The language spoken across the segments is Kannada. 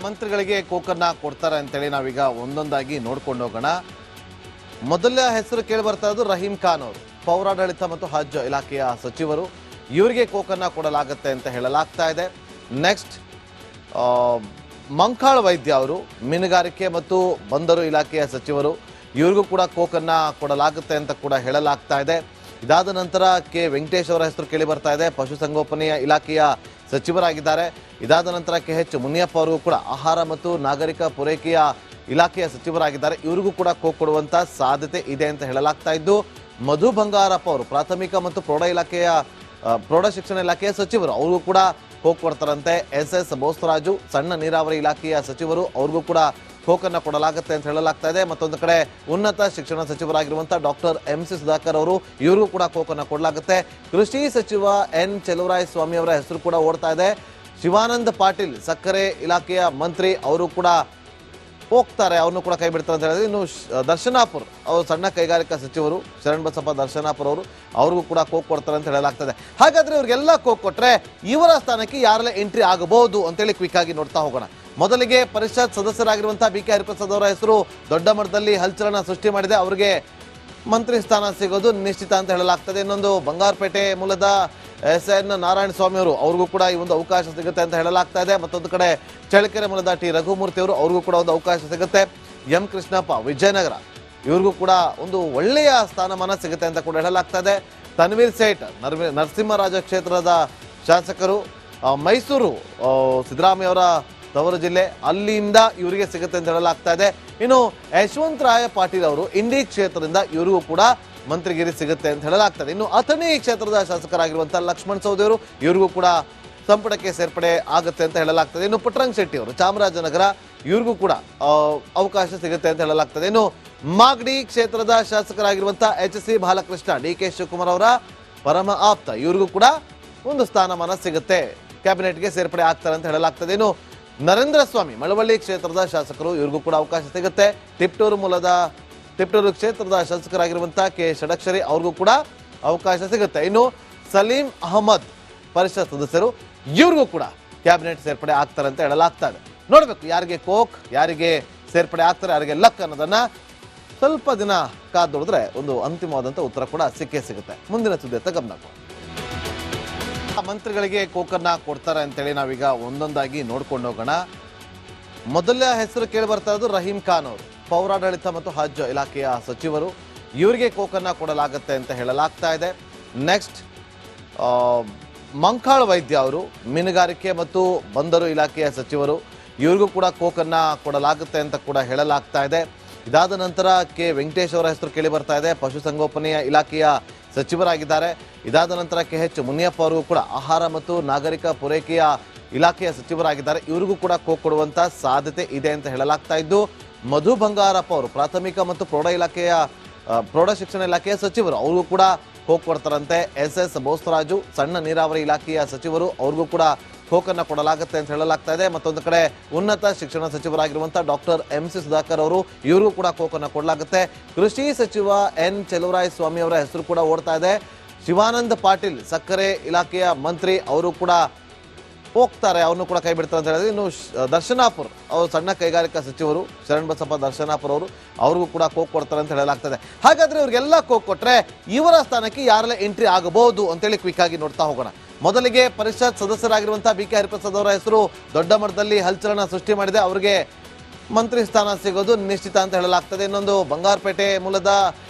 ಮಂತ್ರಿಗಳಿಗೆ ಕೋಕನ್ನ ಕೊಡ್ತಾರೆ ಅಂತೇಳಿ ನಾವೀಗ ಒಂದೊಂದಾಗಿ ನೋಡ್ಕೊಂಡು ಹೋಗೋಣ. ಮೊದಲ ಹೆಸರು ಕೇಳಿ ಬರ್ತಾ ಇರೋದು ರಹೀಂ ಖಾನ್ ಅವರು, ಪೌರಾಡಳಿತ ಮತ್ತು ಹಜ್ ಇಲಾಖೆಯ ಸಚಿವರು. ಇವರಿಗೆ ಕೋಕನ್ನ ಕೊಡಲಾಗುತ್ತೆ ಅಂತ ಹೇಳಲಾಗ್ತಾ ಇದೆ. ನೆಕ್ಸ್ಟ್ ಮಂಕಾಳ್ ವೈದ್ಯ ಅವರು, ಮೀನುಗಾರಿಕೆ ಮತ್ತು ಬಂದರು ಇಲಾಖೆಯ ಸಚಿವರು. ಇವರಿಗೂ ಕೂಡ ಕೋಕನ್ನ ಕೊಡಲಾಗುತ್ತೆ ಅಂತ ಕೂಡ ಹೇಳಲಾಗ್ತಾ ಇದೆ. ಇದಾದ ನಂತರ ಕೆ ವೆಂಕಟೇಶ್ ಅವರ ಹೆಸರು ಕೇಳಿ ಬರ್ತಾ ಇದೆ, ಪಶುಸಂಗೋಪನೆಯ ಇಲಾಖೆಯ ಸಚಿವರಾಗಿದ್ದಾರೆ. ಇದಾದ ನಂತರ KH ಮುನಿಯಪ್ಪ ಅವರಿಗೂ ಕೂಡ ಆಹಾರ ಮತ್ತು ನಾಗರಿಕ ಪೂರೈಕೆಯ ಇಲಾಖೆಯ ಸಚಿವರಾಗಿದ್ದಾರೆ. ಇವರಿಗೂ ಕೂಡ ಕೋಕ್ ಕೊಡುವಂತ ಸಾಧ್ಯತೆ ಇದೆ ಅಂತ ಹೇಳಲಾಗ್ತಾ ಇದ್ದು, ಮಧು ಬಂಗಾರಪ್ಪ ಅವರು ಪ್ರಾಥಮಿಕ ಮತ್ತು ಪ್ರೌಢ ಶಿಕ್ಷಣ ಇಲಾಖೆಯ ಸಚಿವರು, ಅವ್ರಿಗೂ ಕೂಡ ಕೋಕ್ ಕೊಡ್ತಾರಂತೆ. SS ಬೋಸರಾಜು ಸಣ್ಣ ನೀರಾವರಿ ಇಲಾಖೆಯ ಸಚಿವರು, ಅವ್ರಿಗೂ ಕೂಡ ಕೋಕನ್ನ ಕೊಡಲಾಗುತ್ತೆ ಅಂತ ಹೇಳಲಾಗ್ತಾ ಇದೆ. ಮತ್ತೊಂದು ಕಡೆ ಉನ್ನತ ಶಿಕ್ಷಣ ಸಚಿವರಾಗಿರುವಂತಹ ಡಾಕ್ಟರ್ MC ಸುಧಾಕರ್ ಅವರು, ಇವರಿಗೂ ಕೂಡ ಕೋಕನ್ನ ಕೊಡಲಾಗುತ್ತೆ. ಕೃಷಿ ಸಚಿವ N ಚಲುವರಾಯಸ್ವಾಮಿ ಅವರ ಹೆಸರು ಕೂಡ ಓಡ್ತಾ ಇದೆ. ಶಿವಾನಂದ ಪಾಟೀಲ್ ಸಕ್ಕರೆ ಇಲಾಖೆಯ ಮಂತ್ರಿ, ಅವರು ಕೂಡ ಹೋಗ್ತಾರೆ, ಅವ್ರನ್ನು ಕೂಡ ಕೈ ಬಿಡ್ತಾರೆ ಅಂತ ಹೇಳಿದ್ರೆ. ಇನ್ನು ದರ್ಶನಾಪುರ್ ಅವರು ಸಣ್ಣ ಕೈಗಾರಿಕಾ ಸಚಿವರು, ಶರಣ್ ಬಸಪ್ಪ ದರ್ಶನಾಪುರ್ ಅವರು, ಅವ್ರಿಗೂ ಕೂಡ ಕೋಕ್ ಕೊಡ್ತಾರೆ ಅಂತ ಹೇಳಲಾಗ್ತದೆ. ಹಾಗಾದ್ರೆ ಇವ್ರಿಗೆಲ್ಲ ಕೋಕ್ ಕೊಟ್ರೆ ಇವರ ಸ್ಥಾನಕ್ಕೆ ಯಾರೆಲ್ಲ ಎಂಟ್ರಿ ಆಗಬಹುದು ಅಂತೇಳಿ ಕ್ವಿಕ್ ಆಗಿ ನೋಡ್ತಾ ಹೋಗೋಣ. ಮೊದಲಿಗೆ ಪರಿಷತ್ ಸದಸ್ಯರಾಗಿರುವಂತಹ BK ಹರಿಪ್ರಸಾದ್ ಅವರ ಹೆಸರು ದೊಡ್ಡ ಮಟ್ಟದಲ್ಲಿ ಹಲ್ಚಲನ ಸೃಷ್ಟಿ ಮಾಡಿದೆ. ಅವರಿಗೆ ಮಂತ್ರಿ ಸ್ಥಾನ ಸಿಗೋದು ನಿಶ್ಚಿತ ಅಂತ ಹೇಳಲಾಗ್ತದೆ. ಇನ್ನೊಂದು ಬಂಗಾರಪೇಟೆ ಮೂಲದ SN ನಾರಾಯಣ ಸ್ವಾಮಿ ಅವರು, ಅವ್ರಿಗೂ ಕೂಡ ಈ ಒಂದು ಅವಕಾಶ ಸಿಗುತ್ತೆ ಅಂತ ಹೇಳಲಾಗ್ತಾ ಇದೆ. ಮತ್ತೊಂದು ಕಡೆ ಚಳ್ಳಕೆರೆ ಮೂಲದ T ರಘುಮೂರ್ತಿ ಅವರು, ಅವ್ರಿಗೂ ಕೂಡ ಒಂದು ಅವಕಾಶ ಸಿಗುತ್ತೆ. M ಕೃಷ್ಣಪ್ಪ ವಿಜಯನಗರ, ಇವ್ರಿಗೂ ಕೂಡ ಒಂದು ಒಳ್ಳೆಯ ಸ್ಥಾನಮಾನ ಸಿಗುತ್ತೆ ಅಂತ ಕೂಡ ಹೇಳಲಾಗ್ತಾ ಇದೆ. ತನ್ವೀರ್ ಸೇಠ್ ನರಸಿಂಹರಾಜ ಕ್ಷೇತ್ರದ ಶಾಸಕರು, ಮೈಸೂರು ಸಿದ್ದರಾಮಯ್ಯ ಅವರ ತವರು ಜಿಲ್ಲೆ, ಅಲ್ಲಿಂದ ಇವರಿಗೆ ಸಿಗುತ್ತೆ ಅಂತ ಹೇಳಲಾಗ್ತಾ ಇದೆ. ಇನ್ನು ಯಶವಂತರಾಯ ಪಾಟೀಲ್ ಅವರು ಇಂಡಿ ಕ್ಷೇತ್ರದಿಂದ, ಇವರಿಗೂ ಕೂಡ ಮಂತ್ರಿಗಿರಿ ಸಿಗುತ್ತೆ ಅಂತ ಹೇಳಲಾಗ್ತದೆ. ಇನ್ನು ಅಥಣಿ ಕ್ಷೇತ್ರದ ಶಾಸಕರಾಗಿರುವಂತಹ ಲಕ್ಷ್ಮಣ್ ಸವದಿ ಅವರು, ಇವರಿಗೂ ಕೂಡ ಸಂಪುಟಕ್ಕೆ ಸೇರ್ಪಡೆ ಆಗುತ್ತೆ ಅಂತ ಹೇಳಲಾಗ್ತದೆ. ಇನ್ನು ಪುಟ್ಟರಂಗ ಶೆಟ್ಟಿ ಅವರು ಚಾಮರಾಜನಗರ, ಇವ್ರಿಗೂ ಕೂಡ ಅವಕಾಶ ಸಿಗುತ್ತೆ ಅಂತ ಹೇಳಲಾಗ್ತದೆ. ಇನ್ನು ಮಾಗಡಿ ಕ್ಷೇತ್ರದ ಶಾಸಕರಾಗಿರುವಂತಹ HC ಬಾಲಕೃಷ್ಣ, DK ಶಿವಕುಮಾರ್ ಅವರ ಪರಮ ಆಪ್ತ, ಇವರಿಗೂ ಕೂಡ ಒಂದು ಸ್ಥಾನಮಾನ ಸಿಗುತ್ತೆ, ಕ್ಯಾಬಿನೆಟ್ಗೆ ಸೇರ್ಪಡೆ ಆಗ್ತಾರೆ ಅಂತ ಹೇಳಲಾಗ್ತದೆ. ಇನ್ನು ನರೇಂದ್ರ ಸ್ವಾಮಿ ಮಳವಳ್ಳಿ ಕ್ಷೇತ್ರದ ಶಾಸಕರು, ಇವ್ರಿಗೂ ಕೂಡ ಅವಕಾಶ ಸಿಗುತ್ತೆ. ತಿಪ್ಟೂರು ಕ್ಷೇತ್ರದ ಶಾಸಕರಾಗಿರುವಂತಹ K ಷಡಕ್ಷರಿ, ಅವ್ರಿಗೂ ಕೂಡ ಅವಕಾಶ ಸಿಗುತ್ತೆ. ಇನ್ನು ಸಲೀಂ ಅಹಮದ್ ಪರಿಷತ್ ಸದಸ್ಯರು, ಇವ್ರಿಗೂ ಕೂಡ ಕ್ಯಾಬಿನೆಟ್ ಸೇರ್ಪಡೆ ಆಗ್ತಾರೆ ಅಂತ ಹೇಳಲಾಗ್ತಾ ಇದೆ. ನೋಡ್ಬೇಕು ಯಾರಿಗೆ ಕೋಕ್, ಯಾರಿಗೆ ಸೇರ್ಪಡೆ ಆಗ್ತಾರೆ, ಯಾರಿಗೆ ಲಕ್ ಅನ್ನೋದನ್ನ ಸ್ವಲ್ಪ ದಿನ ಕಾದು ನೋಡಿದ್ರೆ ಒಂದು ಅಂತಿಮವಾದಂತ ಉತ್ತರ ಕೂಡ ಸಿಕ್ಕೇ ಸಿಗುತ್ತೆ. ಮುಂದಿನ ಸುದ್ದಿ ಗಮನ ಮಂತ್ರಿಗಳಿಗೆ ಕೋಕನ್ನ ಕೊಡ್ತಾರೆ ಅಂತೇಳಿ ನಾವೀಗ ಒಂದೊಂದಾಗಿ ನೋಡ್ಕೊಂಡು ಹೋಗೋಣ. ಮೊದಲ ಹೆಸರು ಕೇಳಿ ಬರ್ತಾ ಇರೋದು ರಹೀಂ ಖಾನ್ ಅವರು, ಪೌರಾಡಳಿತ ಮತ್ತು ಹಜ್ ಇಲಾಖೆಯ ಸಚಿವರು. ಇವರಿಗೆ ಕೋಕನ್ನ ಕೊಡಲಾಗುತ್ತೆ ಅಂತ ಹೇಳಲಾಗ್ತಾ ಇದೆ. ನೆಕ್ಸ್ಟ್ ಮಂಕಾಳ್ ವೈದ್ಯ ಅವರು, ಮೀನುಗಾರಿಕೆ ಮತ್ತು ಬಂದರು ಇಲಾಖೆಯ ಸಚಿವರು. ಇವರಿಗೂ ಕೂಡ ಕೋಕನ್ನ ಕೊಡಲಾಗುತ್ತೆ ಅಂತ ಕೂಡ ಹೇಳಲಾಗ್ತಾ ಇದೆ. ಇದಾದ ನಂತರ ಕೆ ವೆಂಕಟೇಶ್ ಅವರ ಹೆಸರು ಕೇಳಿ ಬರ್ತಾ ಇದೆ, ಪಶುಸಂಗೋಪನೆಯ ಇಲಾಖೆಯ ಸಚಿವರಾಗಿದ್ದಾರೆ. ಇದಾದ ನಂತರ KH ಮುನಿಯಪ್ಪ ಅವರಿಗೂ ಕೂಡ ಆಹಾರ ಮತ್ತು ನಾಗರಿಕ ಪೂರೈಕೆಯ ಇಲಾಖೆಯ ಸಚಿವರಾಗಿದ್ದಾರೆ. ಇವರಿಗೂ ಕೂಡ ಕೋಕ್ ಕೊಡುವಂತ ಸಾಧ್ಯತೆ ಇದೆ ಅಂತ ಹೇಳಲಾಗ್ತಾ ಇದ್ದು, ಮಧು ಬಂಗಾರಪ್ಪ ಅವರು ಪ್ರಾಥಮಿಕ ಮತ್ತು ಪ್ರೌಢ ಶಿಕ್ಷಣ ಇಲಾಖೆಯ ಸಚಿವರು, ಅವ್ರಿಗೂ ಕೂಡ ಕೋಕ್ ಕೊಡ್ತಾರಂತೆ. SS ಬೋಸರಾಜು ಸಣ್ಣ ನೀರಾವರಿ ಇಲಾಖೆಯ ಸಚಿವರು, ಅವ್ರಿಗೂ ಕೂಡ ಕೋಕನ್ನ ಕೊಡಲಾಗುತ್ತೆ ಅಂತ ಹೇಳಲಾಗ್ತಾ ಇದೆ. ಮತ್ತೊಂದು ಕಡೆ ಉನ್ನತ ಶಿಕ್ಷಣ ಸಚಿವರಾಗಿರುವಂತಹ ಡಾಕ್ಟರ್ MC ಸುಧಾಕರ್ ಅವರು, ಇವರಿಗೂ ಕೂಡ ಕೋಕನ್ನ ಕೊಡಲಾಗುತ್ತೆ. ಕೃಷಿ ಸಚಿವ N ಚಲುವರಾಯಸ್ವಾಮಿ ಅವರ ಹೆಸರು ಕೂಡ ಓಡ್ತಾ ಇದೆ. ಶಿವಾನಂದ ಪಾಟೀಲ್ ಸಕ್ಕರೆ ಇಲಾಖೆಯ ಮಂತ್ರಿ, ಅವರು ಕೂಡ ಹೋಗ್ತಾರೆ, ಅವ್ರನ್ನು ಕೂಡ ಕೈ ಬಿಡ್ತಾರೆ ಅಂತ ಹೇಳಿದ್ರೆ. ಇನ್ನು ದರ್ಶನಾಪುರ್ ಅವರು ಸಣ್ಣ ಕೈಗಾರಿಕಾ ಸಚಿವರು, ಶರಣ್ ಬಸಪ್ಪ ದರ್ಶನಾಪುರ್ ಅವರು, ಅವ್ರಿಗೂ ಕೂಡ ಕೋಕ್ ಕೊಡ್ತಾರೆ ಅಂತ ಹೇಳಲಾಗ್ತದೆ. ಹಾಗಾದ್ರೆ ಇವ್ರಿಗೆಲ್ಲ ಕೋಕ್ ಕೊಟ್ರೆ ಇವರ ಸ್ಥಾನಕ್ಕೆ ಯಾರೆಲ್ಲ ಎಂಟ್ರಿ ಆಗಬಹುದು ಅಂತೇಳಿ ಕ್ವಿಕ್ ಆಗಿ ನೋಡ್ತಾ ಹೋಗೋಣ. ಮೊದಲಿಗೆ ಪರಿಷತ್ ಸದಸ್ಯರಾಗಿರುವಂತಹ BK ಹರಿಪ್ರಸಾದ್ ಅವರ ಹೆಸರು ದೊಡ್ಡ ಮಟ್ಟದಲ್ಲಿ ಹಲ್ಚಲನ ಸೃಷ್ಟಿ ಮಾಡಿದೆ. ಅವರಿಗೆ ಮಂತ್ರಿ ಸ್ಥಾನ ಸಿಗೋದು ನಿಶ್ಚಿತ ಅಂತ ಹೇಳಲಾಗ್ತದೆ. ಇನ್ನೊಂದು ಬಂಗಾರಪೇಟೆ ಮೂಲದ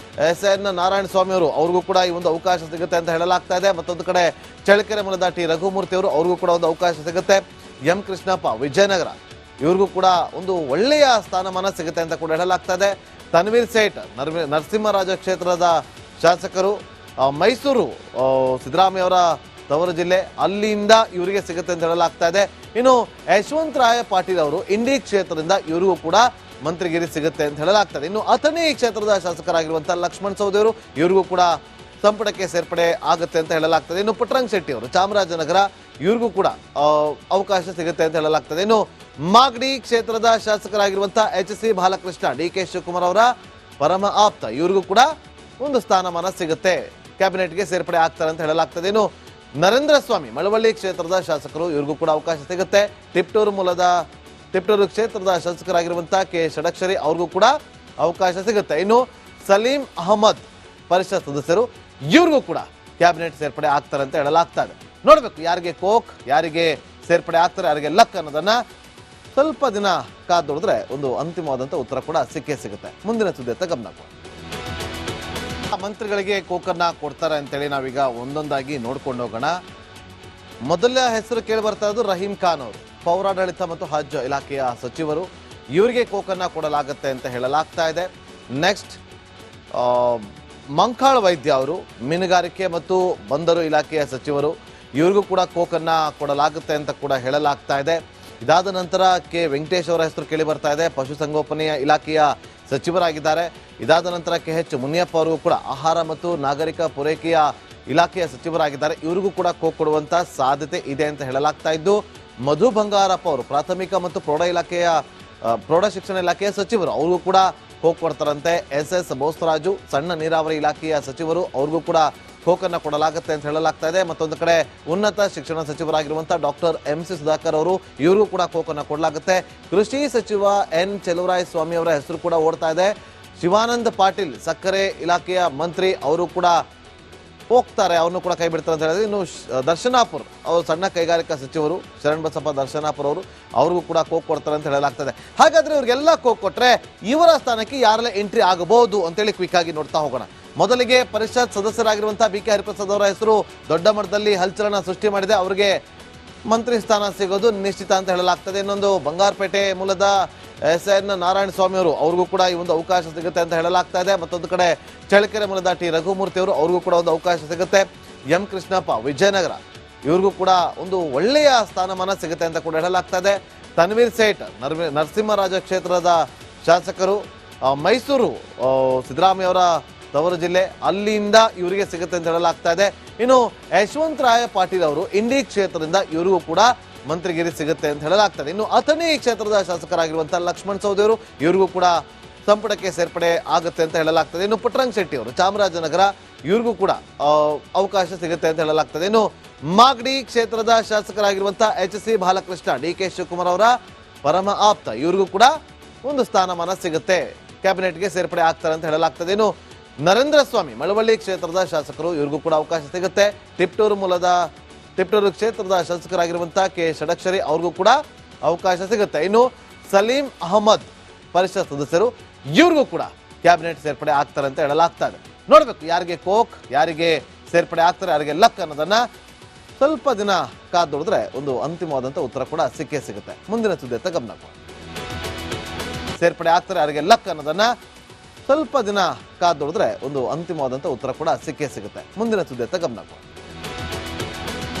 SN ನಾರಾಯಣ ಸ್ವಾಮಿ ಅವರು, ಅವ್ರಿಗೂ ಕೂಡ ಈ ಒಂದು ಅವಕಾಶ ಸಿಗುತ್ತೆ ಅಂತ ಹೇಳಲಾಗ್ತಾ ಇದೆ. ಮತ್ತೊಂದು ಕಡೆ ಚಳ್ಳಕೆರೆ ಮೂಲದ T ರಘುಮೂರ್ತಿ ಅವರು, ಅವ್ರಿಗೂ ಕೂಡ ಒಂದು ಅವಕಾಶ ಸಿಗುತ್ತೆ. M ಕೃಷ್ಣಪ್ಪ ವಿಜಯನಗರ, ಇವ್ರಿಗೂ ಕೂಡ ಒಂದು ಒಳ್ಳೆಯ ಸ್ಥಾನಮಾನ ಸಿಗುತ್ತೆ ಅಂತ ಕೂಡ ಹೇಳಲಾಗ್ತಾ ಇದೆ. ತನ್ವೀರ್ ಸೇಠ್ ನರಸಿಂಹರಾಜ ಕ್ಷೇತ್ರದ ಶಾಸಕರು, ಮೈಸೂರು ಸಿದ್ದರಾಮಯ್ಯ ಅವರ ತವರು ಜಿಲ್ಲೆ, ಅಲ್ಲಿಂದ ಇವರಿಗೆ ಸಿಗುತ್ತೆ ಅಂತ ಹೇಳಲಾಗ್ತಾ ಇದೆ. ಇನ್ನು ಯಶವಂತರಾಯ ಪಾಟೀಲ್ ಅವರು ಇಂಡಿ ಕ್ಷೇತ್ರದಿಂದ, ಇವರಿಗೂ ಕೂಡ ಮಂತ್ರಿಗಿರಿ ಸಿಗುತ್ತೆ ಅಂತ ಹೇಳಲಾಗ್ತದೆ. ಇನ್ನು ಅಥಣಿ ಕ್ಷೇತ್ರದ ಶಾಸಕರಾಗಿರುವಂತಹ ಲಕ್ಷ್ಮಣ್ ಸವದಿ ಅವರು, ಇವರಿಗೂ ಕೂಡ ಸಂಪುಟಕ್ಕೆ ಸೇರ್ಪಡೆ ಆಗುತ್ತೆ ಅಂತ ಹೇಳಲಾಗ್ತದೆ. ಇನ್ನು ಪುಟ್ಟರಂಗ ಶೆಟ್ಟಿ ಅವರು ಚಾಮರಾಜನಗರ, ಇವ್ರಿಗೂ ಕೂಡ ಅವಕಾಶ ಸಿಗುತ್ತೆ ಅಂತ ಹೇಳಲಾಗ್ತದೆ. ಇನ್ನು ಮಾಗಡಿ ಕ್ಷೇತ್ರದ ಶಾಸಕರಾಗಿರುವಂತಹ HC ಬಾಲಕೃಷ್ಣ, DK ಶಿವಕುಮಾರ್ ಅವರ ಪರಮ ಆಪ್ತ, ಇವರಿಗೂ ಕೂಡ ಒಂದು ಸ್ಥಾನಮಾನ ಸಿಗುತ್ತೆ, ಕ್ಯಾಬಿನೆಟ್ಗೆ ಸೇರ್ಪಡೆ ಆಗ್ತಾರೆ ಅಂತ ಹೇಳಲಾಗ್ತದೆ. ಇನ್ನು ನರೇಂದ್ರ ಸ್ವಾಮಿ ಮಳವಳ್ಳಿ ಕ್ಷೇತ್ರದ ಶಾಸಕರು, ಇವರಿಗೂ ಕೂಡ ಅವಕಾಶ ಸಿಗುತ್ತೆ. ತಿಪ್ಟೂರು ಮೂಲದ ತಿಪಟೂರು ಕ್ಷೇತ್ರದ ಶಾಸಕರಾಗಿರುವಂತಹ ಕೆ ಷಡಕ್ಷರಿ ಅವ್ರಿಗೂ ಕೂಡ ಅವಕಾಶ ಸಿಗುತ್ತೆ. ಇನ್ನು ಸಲೀಂ ಅಹಮದ್ ಪರಿಷತ್ ಸದಸ್ಯರು, ಇವ್ರಿಗೂ ಕೂಡ ಕ್ಯಾಬಿನೆಟ್ ಸೇರ್ಪಡೆ ಆಗ್ತಾರೆ ಅಂತ ಹೇಳಲಾಗ್ತಾ ಇದೆ. ನೋಡ್ಬೇಕು ಯಾರಿಗೆ ಕೋಕ್, ಯಾರಿಗೆ ಸೇರ್ಪಡೆ ಆಗ್ತಾರೆ, ಯಾರಿಗೆ ಲಕ್ ಅನ್ನೋದನ್ನ ಸ್ವಲ್ಪ ದಿನ ಕಾದೊಡಿದ್ರೆ ಒಂದು ಅಂತಿಮವಾದಂಥ ಉತ್ತರ ಕೂಡ ಸಿಕ್ಕೇ ಸಿಗುತ್ತೆ. ಮುಂದಿನ ಸುದ್ದಿ ಗಮನ ಕೊಡಿ. ಮಂತ್ರಿಗಳಿಗೆ ಕೋಕನ್ನ ಕೊಡ್ತಾರೆ ಅಂತೇಳಿ ನಾವೀಗ ಒಂದೊಂದಾಗಿ ನೋಡ್ಕೊಂಡು ಹೋಗೋಣ. ಮೊದಲ ಹೆಸರು ಕೇಳಿ ಬರ್ತಾ ಇರೋದು ರಹೀಂ ಖಾನ್ ಅವರು, ಪೌರಾಡಳಿತ ಮತ್ತು ಹಜ್ ಇಲಾಖೆಯ ಸಚಿವರು. ಇವರಿಗೆ ಕೋಕನ್ನ ಕೊಡಲಾಗುತ್ತೆ ಅಂತ ಹೇಳಲಾಗ್ತಾ ಇದೆ. ನೆಕ್ಸ್ಟ್ ಮಂಕಾಳ್ ವೈದ್ಯ ಅವರು, ಮೀನುಗಾರಿಕೆ ಮತ್ತು ಬಂದರು ಇಲಾಖೆಯ ಸಚಿವರು. ಇವ್ರಿಗೂ ಕೂಡ ಕೋಕನ್ನ ಕೊಡಲಾಗುತ್ತೆ ಅಂತ ಕೂಡ ಹೇಳಲಾಗ್ತಾ ಇದೆ. ಇದಾದ ನಂತರ ಕೆ ವೆಂಕಟೇಶ್ ಅವರ ಹೆಸರು ಕೇಳಿ ಬರ್ತಾ ಇದೆ, ಪಶುಸಂಗೋಪನೆಯ ಇಲಾಖೆಯ ಸಚಿವರಾಗಿದ್ದಾರೆ. ಇದಾದ ನಂತರ KH ಮುನಿಯಪ್ಪ ಅವರಿಗೂ ಕೂಡ ಆಹಾರ ಮತ್ತು ನಾಗರಿಕ ಪೂರೈಕೆಯ ಇಲಾಖೆಯ ಸಚಿವರಾಗಿದ್ದಾರೆ. ಇವರಿಗೂ ಕೂಡ ಕೋಕ್ ಕೊಡುವಂತ ಸಾಧ್ಯತೆ ಇದೆ ಅಂತ ಹೇಳಲಾಗ್ತಾ ಇದ್ದು, ಮಧು ಬಂಗಾರಪ್ಪ ಅವರು ಪ್ರಾಥಮಿಕ ಮತ್ತು ಪ್ರೌಢ ಶಿಕ್ಷಣ ಇಲಾಖೆಯ ಸಚಿವರು, ಅವ್ರಿಗೂ ಕೂಡ ಕೋಕ್ ಕೊಡ್ತಾರಂತೆ. SS ಬೋಸರಾಜು ಸಣ್ಣ ನೀರಾವರಿ ಇಲಾಖೆಯ ಸಚಿವರು, ಅವ್ರಿಗೂ ಕೂಡ ಕೋಕನ್ನ ಕೊಡಲಾಗುತ್ತೆ ಅಂತ ಹೇಳಲಾಗ್ತಾ ಇದೆ. ಮತ್ತೊಂದು ಕಡೆ ಉನ್ನತ ಶಿಕ್ಷಣ ಸಚಿವರಾಗಿರುವಂತಹ ಡಾಕ್ಟರ್ MC ಸುಧಾಕರ್ ಅವರು, ಇವ್ರಿಗೂ ಕೂಡ ಕೋಕನ್ನ ಕೊಡಲಾಗುತ್ತೆ. ಕೃಷಿ ಸಚಿವ N ಚೆಲುವರಾಯ ಸ್ವಾಮಿ ಅವರ ಹೆಸರು ಕೂಡ ಓಡ್ತಾ ಇದೆ. ಶಿವಾನಂದ ಪಾಟೀಲ್ ಸಕ್ಕರೆ ಇಲಾಖೆಯ ಮಂತ್ರಿ, ಅವರು ಕೂಡ ಹೋಗ್ತಾರೆ, ಅವ್ರನ್ನು ಕೂಡ ಕೈ ಬಿಡ್ತಾರೆ ಅಂತ ಹೇಳಿದ್ರೆ. ಇನ್ನು ದರ್ಶನಾಪುರ್ ಅವರು ಸಣ್ಣ ಕೈಗಾರಿಕಾ ಸಚಿವರು, ಶರಣ್ ಬಸಪ್ಪ ದರ್ಶನಾಪುರ್ ಅವರು, ಅವ್ರಿಗೂ ಕೂಡ ಕೋಕ್ ಕೊಡ್ತಾರೆ ಅಂತ ಹೇಳಲಾಗ್ತದೆ. ಹಾಗಾದ್ರೆ ಇವ್ರಿಗೆಲ್ಲ ಕೋಕ್ ಕೊಟ್ರೆ ಇವರ ಸ್ಥಾನಕ್ಕೆ ಯಾರೆಲ್ಲ ಎಂಟ್ರಿ ಆಗಬಹುದು ಅಂತೇಳಿ ಕ್ವಿಕ್ ಆಗಿ ನೋಡ್ತಾ ಹೋಗೋಣ. ಮೊದಲಿಗೆ ಪರಿಷತ್ ಸದಸ್ಯರಾಗಿರುವಂತಹ BK ಹರಿಪ್ರಸಾದ್ ಅವರ ಹೆಸರು ದೊಡ್ಡ ಮಟ್ಟದಲ್ಲಿ ಹಲ್ಚಲನ ಸೃಷ್ಟಿ ಮಾಡಿದೆ. ಅವರಿಗೆ ಮಂತ್ರಿ ಸ್ಥಾನ ಸಿಗೋದು ನಿಶ್ಚಿತ ಅಂತ ಹೇಳಲಾಗ್ತದೆ. ಇನ್ನೊಂದು ಬಂಗಾರಪೇಟೆ ಮೂಲದ SN ನಾರಾಯಣ ಸ್ವಾಮಿ ಅವರು, ಅವ್ರಿಗೂ ಕೂಡ ಈ ಒಂದು ಅವಕಾಶ ಸಿಗುತ್ತೆ ಅಂತ ಹೇಳಲಾಗ್ತಾ ಇದೆ. ಮತ್ತೊಂದು ಕಡೆ ಚಳ್ಳಕೆರೆ ಮೂಲದ T ರಘುಮೂರ್ತಿ ಅವರು, ಅವ್ರಿಗೂ ಕೂಡ ಒಂದು ಅವಕಾಶ ಸಿಗುತ್ತೆ. M ಕೃಷ್ಣಪ್ಪ ವಿಜಯನಗರ, ಇವ್ರಿಗೂ ಕೂಡ ಒಂದು ಒಳ್ಳೆಯ ಸ್ಥಾನಮಾನ ಸಿಗುತ್ತೆ ಅಂತ ಕೂಡ ಹೇಳಲಾಗ್ತಾ ಇದೆ. ತನ್ವೀರ್ ಸೇಠ್ ನರಸಿಂಹರಾಜ ಕ್ಷೇತ್ರದ ಶಾಸಕರು, ಮೈಸೂರು ಸಿದ್ದರಾಮಯ್ಯ ಅವರ ತವರು ಜಿಲ್ಲೆ, ಅಲ್ಲಿಂದ ಇವರಿಗೆ ಸಿಗುತ್ತೆ ಅಂತ ಹೇಳಲಾಗ್ತಾ ಇದೆ. ಇನ್ನು ಯಶವಂತರಾಯ ಪಾಟೀಲ್ ಅವರು ಇಂಡಿ ಕ್ಷೇತ್ರದಿಂದ, ಇವರಿಗೂ ಕೂಡ ಮಂತ್ರಿಗಿರಿ ಸಿಗುತ್ತೆ ಅಂತ ಹೇಳಲಾಗ್ತದೆ. ಇನ್ನು ಅಥಣಿ ಕ್ಷೇತ್ರದ ಶಾಸಕರಾಗಿರುವಂತಹ ಲಕ್ಷ್ಮಣ್ ಸವದಿ ಅವರು, ಇವರಿಗೂ ಕೂಡ ಸಂಪುಟಕ್ಕೆ ಸೇರ್ಪಡೆ ಆಗುತ್ತೆ ಅಂತ ಹೇಳಲಾಗ್ತದೆ. ಇನ್ನು ಪುಟ್ಟರಂಗ ಶೆಟ್ಟಿ ಅವರು ಚಾಮರಾಜನಗರ, ಇವ್ರಿಗೂ ಕೂಡ ಅವಕಾಶ ಸಿಗುತ್ತೆ ಅಂತ ಹೇಳಲಾಗ್ತದೆ. ಇನ್ನು ಮಾಗಡಿ ಕ್ಷೇತ್ರದ ಶಾಸಕರಾಗಿರುವಂತಹ HC ಬಾಲಕೃಷ್ಣ, DK ಶಿವಕುಮಾರ್ ಅವರ ಪರಮ ಆಪ್ತ, ಇವ್ರಿಗೂ ಕೂಡ ಒಂದು ಸ್ಥಾನಮಾನ ಸಿಗುತ್ತೆ, ಕ್ಯಾಬಿನೆಟ್ಗೆ ಸೇರ್ಪಡೆ ಆಗ್ತಾರೆ ಅಂತ ಹೇಳಲಾಗ್ತದೆ. ಇನ್ನು ನರೇಂದ್ರ ಸ್ವಾಮಿ ಮಳವಳ್ಳಿ ಕ್ಷೇತ್ರದ ಶಾಸಕರು, ಇವ್ರಿಗೂ ಕೂಡ ಅವಕಾಶ ಸಿಗುತ್ತೆ. ತಿಪಟೂರು ಕ್ಷೇತ್ರದ ಶಾಸಕರಾಗಿರುವಂತಹ ಕೆ ಷಡಕ್ಷರಿ, ಅವ್ರಿಗೂ ಕೂಡ ಅವಕಾಶ ಸಿಗುತ್ತೆ. ಇನ್ನು ಸಲೀಂ ಅಹಮದ್ ಪರಿಷತ್ ಸದಸ್ಯರು, ಇವ್ರಿಗೂ ಕೂಡ ಕ್ಯಾಬಿನೆಟ್ ಸೇರ್ಪಡೆ ಆಗ್ತಾರೆ ಅಂತ ಹೇಳಲಾಗ್ತಾ ಇದೆ. ನೋಡ್ಬೇಕು ಯಾರಿಗೆ ಕೋಕ್, ಯಾರಿಗೆ ಸೇರ್ಪಡೆ ಆಗ್ತಾರೆ, ಯಾರಿಗೆ ಲಕ್ ಅನ್ನೋದನ್ನ ಸ್ವಲ್ಪ ದಿನ ಕಾದೊಡಿದ್ರೆ ಒಂದು ಅಂತಿಮವಾದಂಥ ಉತ್ತರ ಕೂಡ ಸಿಕ್ಕೇ ಸಿಗುತ್ತೆ. ಮುಂದಿನ ಸುದ್ದಿ ಗಮನ ಕೊಡಿ. ಸೇರ್ಪಡೆ ಆಗ್ತಾರೆ, ಯಾರಿಗೆ ಲಕ್ ಅನ್ನೋದನ್ನ ಸ್ವಲ್ಪ ದಿನ ಕಾದೊಡಿದ್ರೆ ಒಂದು ಅಂತಿಮವಾದಂಥ ಉತ್ತರ ಕೂಡ ಸಿಕ್ಕೇ ಸಿಗುತ್ತೆ. ಮುಂದಿನ ಸುದ್ದಿ ಗಮನ ಕೊಡಿ.